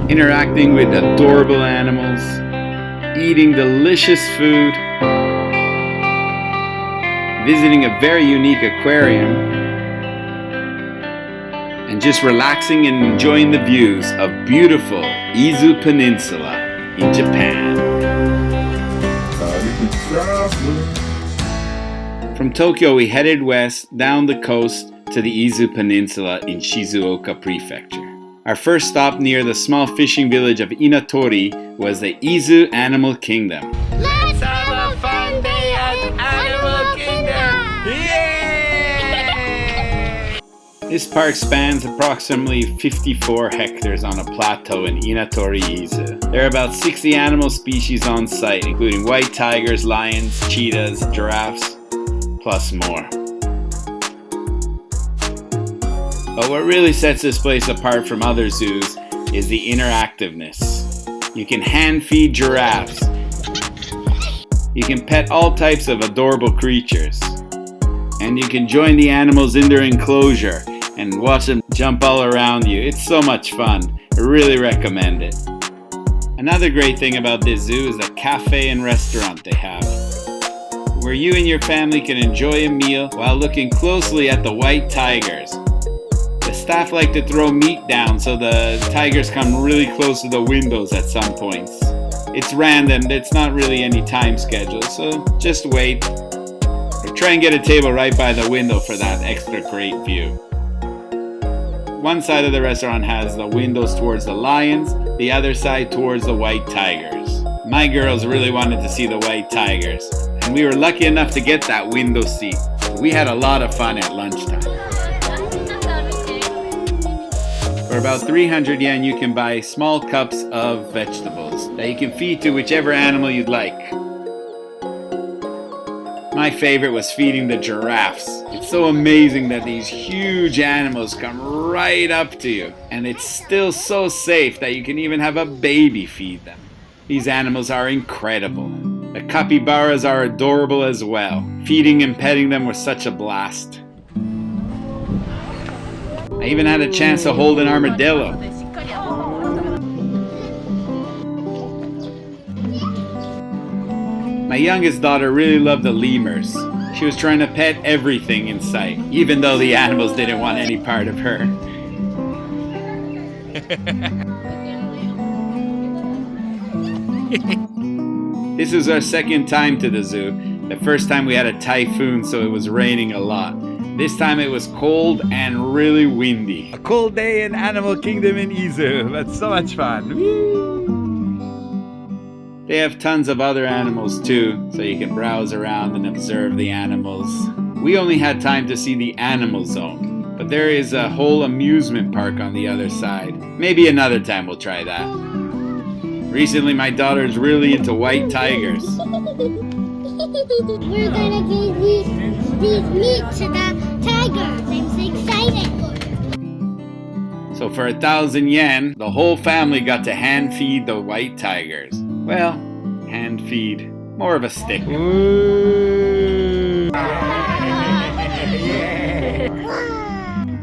interacting with adorable animals, eating delicious food, visiting a very unique aquarium, and just relaxing and enjoying the views of beautiful Izu Peninsula in Japan. From Tokyo, we headed west down the coast to the Izu Peninsula in Shizuoka Prefecture. Our first stop near the small fishing village of Inatori was the Izu Animal Kingdom. Let's have a fun day at Animal Kingdom! Yay! This park spans approximately 54 hectares on a plateau in Inatori, Izu. There are about 60 animal species on site, including white tigers, lions, cheetahs, giraffes, plus more. But what really sets this place apart from other zoos is the interactiveness. You can hand feed giraffes. You can pet all types of adorable creatures. And you can join the animals in their enclosure and watch them jump all around you. It's so much fun. I really recommend it. Another great thing about this zoo is the cafe and restaurant they have, where you and your family can enjoy a meal while looking closely at the white tigers. The staff like to throw meat down so the tigers come really close to the windows at some points. It's random, it's not really any time schedule, so just wait. Or try and get a table right by the window for that extra great view. One side of the restaurant has the windows towards the lions, the other side towards the white tigers. My girls really wanted to see the white tigers, and we were lucky enough to get that window seat. We had a lot of fun at lunchtime. For about 300 yen, you can buy small cups of vegetables that you can feed to whichever animal you'd like. My favorite was feeding the giraffes. It's so amazing that these huge animals come right up to you, and it's still so safe that you can even have a baby feed them. These animals are incredible. The capybaras are adorable as well. Feeding and petting them was such a blast. I even had a chance to hold an armadillo. My youngest daughter really loved the lemurs. She was trying to pet everything in sight, even though the animals didn't want any part of her. This is our second time to the zoo. The first time we had a typhoon, so it was raining a lot. This time it was cold and really windy. A cold day in Animal Kingdom in Izu. That's so much fun. Whee! They have tons of other animals too, so you can browse around and observe the animals. We only had time to see the animal zone, but there is a whole amusement park on the other side. Maybe another time we'll try that. Recently my daughter's really into white tigers. We're gonna give these meat to the tigers. I'm so excited. So for 1,000 yen, the whole family got to hand feed the white tigers. Well, hand feed. More of a stick. Ooh.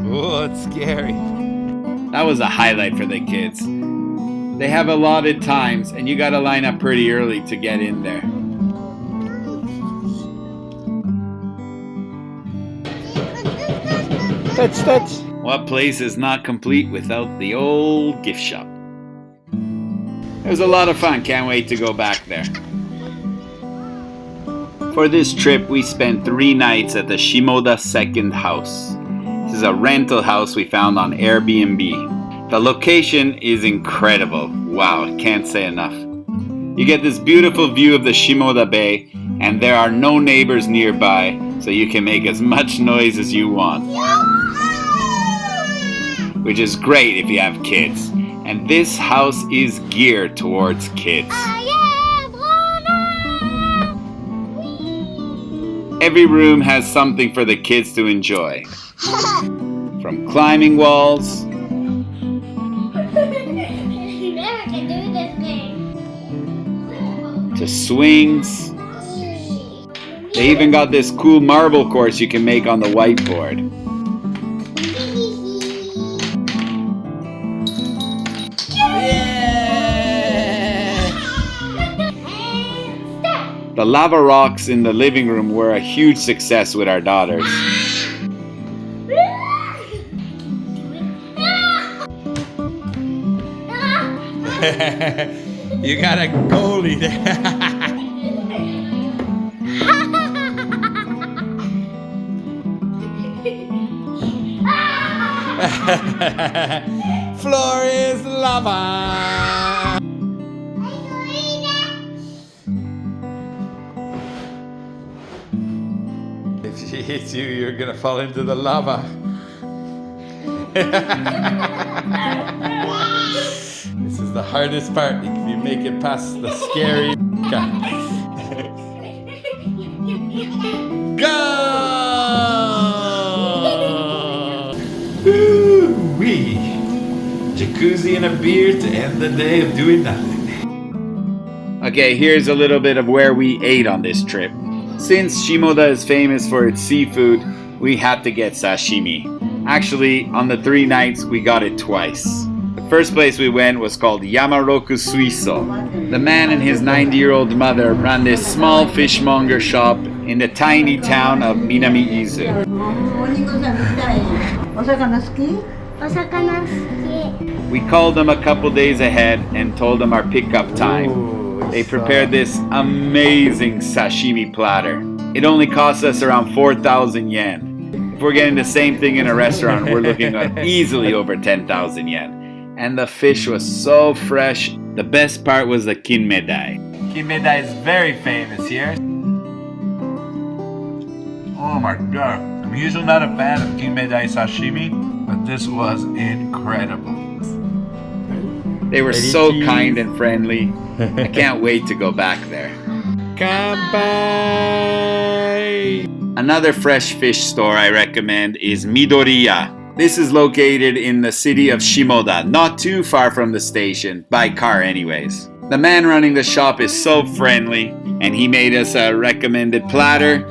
Oh, it's scary. That was a highlight for the kids. They have allotted times, and you gotta line up pretty early to get in there. Touch. What place is not complete without the old gift shop? It was a lot of fun, can't wait to go back there. For this trip, we spent 3 nights at the Shimoda Second House. This is a rental house we found on Airbnb. The location is incredible. Wow, I can't say enough. You get this beautiful view of the Shimoda Bay, and there are no neighbors nearby, so you can make as much noise as you want. Which is great if you have kids. And this house is geared towards kids. Every room has something for the kids to enjoy. From climbing walls to swings. They even got this cool marble course you can make on the whiteboard. Yeah! The lava rocks in the living room were a huge success with our daughters. You got a goalie there. Floor is lava. If she hits you, you're gonna fall into the lava. This is the hardest part. If you make it past the scary Go! Woo-wee! Jacuzzi and a beer to end the day of doing nothing. Okay, here's a little bit of where we ate on this trip. Since Shimoda is famous for its seafood, we had to get sashimi. Actually, on the 3 nights, we got it twice. The first place we went was called Yamaroku Suiso. The man and his 90-year-old mother ran this small fishmonger shop in the tiny town of Minami Izu. We called them a couple days ahead and told them our pickup time. They prepared this amazing sashimi platter. It only cost us around 4,000 yen. If we're getting the same thing in a restaurant, we're looking at easily over 10,000 yen. And the fish was so fresh. The best part was the kinmedai. Kinmedai is very famous here. Oh my god. I'm usually not a fan of kinmedai sashimi, but this was incredible. They were so kind and friendly. I can't wait to go back there. Kanpai! Another fresh fish store I recommend is Midoriya. This is located in the city of Shimoda, not too far from the station, by car anyways. The man running the shop is so friendly, and he made us a recommended platter.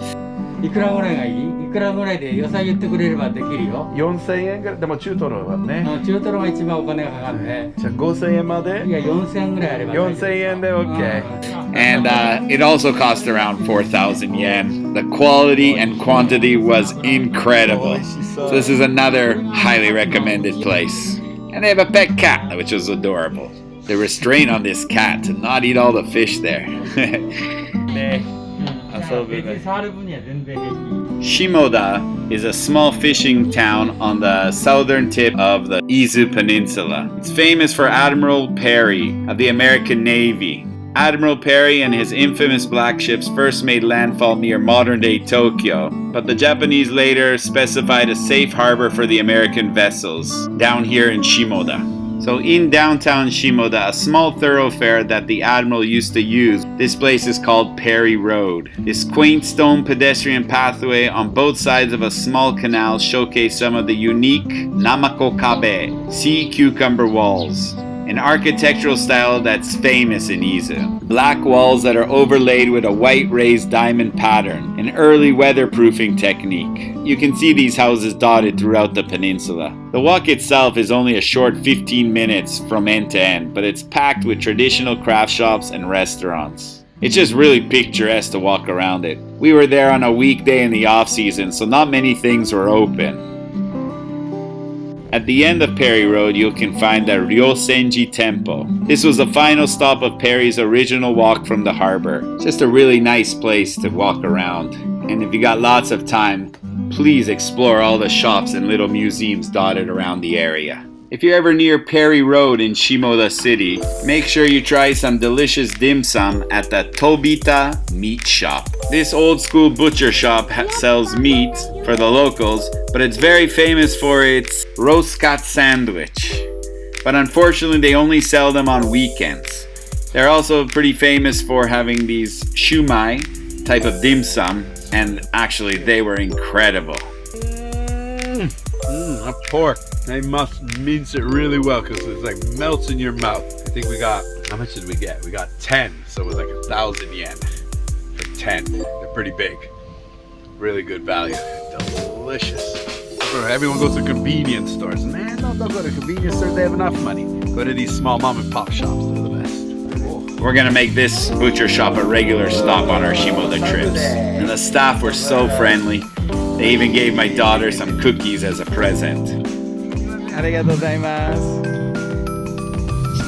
いくらぐらいがいい？いくらぐらいで予算言ってくれればできるよ。4000円ぐらいでも中トロはね。中トロが一番お金がかかるね。じゃあ5000円まで？いや4000円ぐらいあれば。4000円で OK。And it also cost around 4,000 yen. The quality and quantity was incredible. So this is another highly recommended place. And they have a pet cat, which was adorable. The restraint on this cat to not eat all the fish there. Shimoda is a small fishing town on the southern tip of the Izu Peninsula. It's famous for Admiral Perry of the American Navy. Admiral Perry and his infamous black ships first made landfall near modern-day Tokyo, but the Japanese later specified a safe harbor for the American vessels down here in Shimoda. So in downtown Shimoda, a small thoroughfare that the Admiral used to use, this place is called Perry Road. This quaint stone pedestrian pathway on both sides of a small canal showcase some of the unique Namako Kabe, sea cucumber walls, an architectural style that's famous in Izu. Black walls that are overlaid with a white raised diamond pattern, an early weatherproofing technique. You can see these houses dotted throughout the peninsula. The walk itself is only a short 15 minutes from end to end, but it's packed with traditional craft shops and restaurants. It's just really picturesque to walk around it. We were there on a weekday in the off season, so not many things were open. At the end of Perry Road, you can find the Ryosenji Temple. This was the final stop of Perry's original walk from the harbor. Just a really nice place to walk around. And if you got lots of time, please explore all the shops and little museums dotted around the area. If you're ever near Perry Road in Shimoda City, make sure you try some delicious dim sum at the Tobita Meat Shop. This old school butcher shop sells meat for the locals, but it's very famous for its roast cut sandwich. But unfortunately, they only sell them on weekends. They're also pretty famous for having these shumai type of dim sum, and actually they were incredible. That pork. They must mince it really well because it's like melts in your mouth. I think we got, how much did we get? We got 10, so it was like 1,000 yen for 10. They're pretty big. Really good value. Delicious. Everyone goes to convenience stores. Man, don't go to convenience stores. They have enough money. Go to these small mom and pop shops. They're the best. we're gonna make this butcher shop a regular stop on our Shimoda trips. And the staff were so friendly. They even gave my daughter some cookies as a present. Arigatou gozaimasu.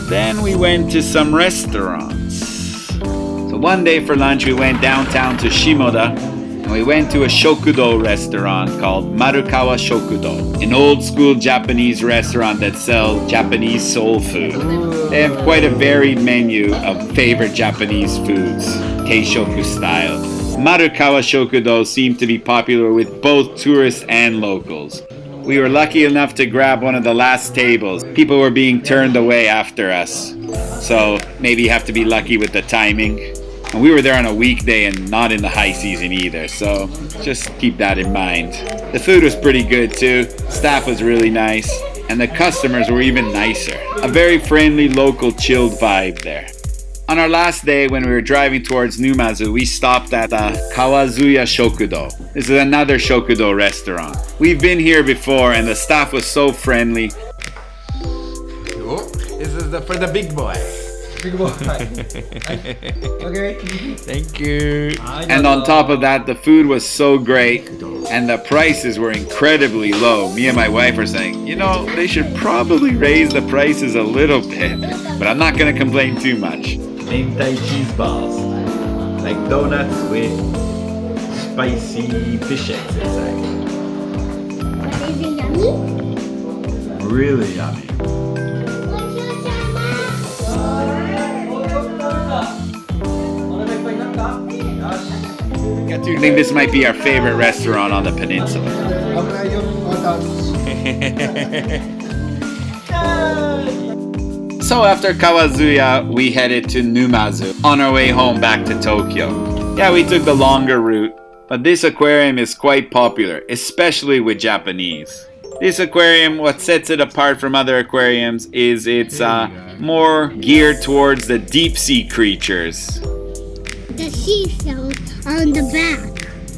Then we went to some restaurants. So one day for lunch we went downtown to Shimoda and we went to a shokudo restaurant called Marukawa Shokudo, an old school Japanese restaurant that sells Japanese soul food. They have quite a varied menu of favorite Japanese foods, teishoku style. Marukawa Shokudo seemed to be popular with both tourists and locals. We were lucky enough to grab one of the last tables. People were being turned away after us, so maybe you have to be lucky with the timing. And we were there on a weekday and not in the high season either, so just keep that in mind. The food was pretty good too, staff was really nice, and the customers were even nicer. A very friendly, local, chilled vibe there. On our last day, when we were driving towards Numazu, we stopped at Kawazuya Shokudo. This is another Shokudo restaurant. We've been here before and the staff was so friendly. Oh, this is for the big boy. Big boy. Okay. Thank you. And on top of that, the food was so great and the prices were incredibly low. Me and my wife were saying, you know, they should probably raise the prices a little bit, but I'm not gonna complain too much. Mentai cheese balls, like donuts with spicy fish eggs inside. Is it yummy? Really yummy. I think this might be our favorite restaurant on the peninsula. So after Kawazuya, we headed to Numazu on our way home back to Tokyo. Yeah, we took the longer route, but this aquarium is quite popular, especially with Japanese. This aquarium, what sets it apart from other aquariums is it's more geared towards the deep sea creatures. The seashells on the back.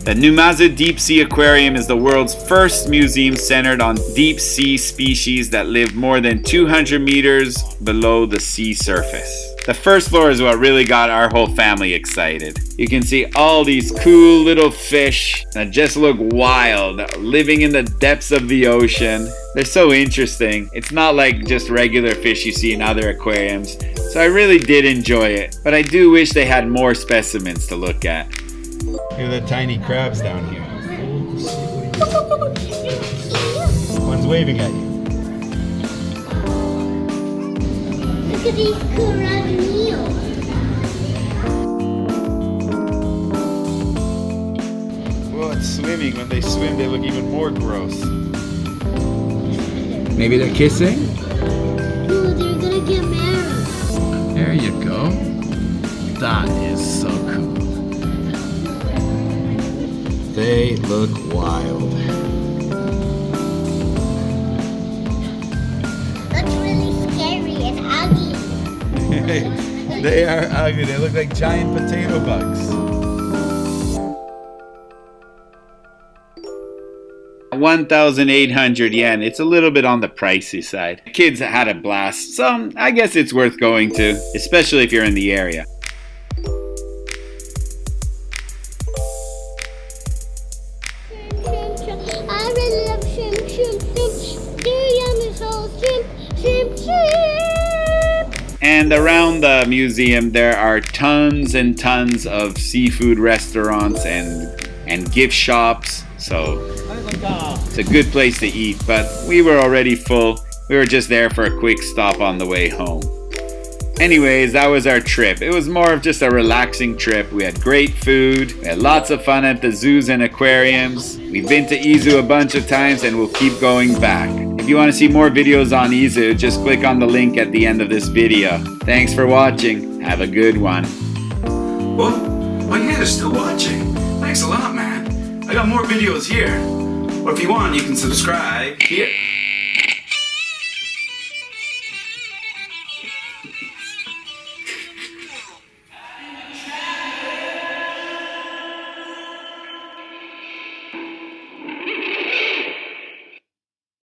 The Numazu Deep Sea Aquarium is the world's first museum centered on deep sea species that live more than 200 meters below the sea surface. The first floor is what really got our whole family excited. You can see all these cool little fish that just look wild, living in the depths of the ocean. They're so interesting. It's not like just regular fish you see in other aquariums. So I really did enjoy it, but I do wish they had more specimens to look at. Look at the tiny crabs down here. One's waving at you. Look at these crab meals. Well, it's swimming. When they swim, they look even more gross. Maybe they're kissing? No, they're gonna get married. There you go. That is so cool. They look wild. That's really scary and ugly. They are ugly. They look like giant potato bugs. 1,800 yen. It's a little bit on the pricey side. Kids had a blast, so I guess it's worth going to, especially if you're in the area. I really love shrimp, shrimp, shrimp. They're yummy, so shrimp, shrimp, shrimp. And around the museum, there are tons and tons of seafood restaurants and gift shops. So it's a good place to eat, but we were already full. We were just there for a quick stop on the way home. Anyways, that was our trip. It was more of just a relaxing trip. We had great food. We had lots of fun at the zoos and aquariums. We've been to Izu a bunch of times and we'll keep going back. If you want to see more videos on Izu, just click on the link at the end of this video. Thanks for watching. Have a good one. What? Oh yeah, they're still watching. Thanks a lot, man. I got more videos here. Or if you want, you can subscribe here.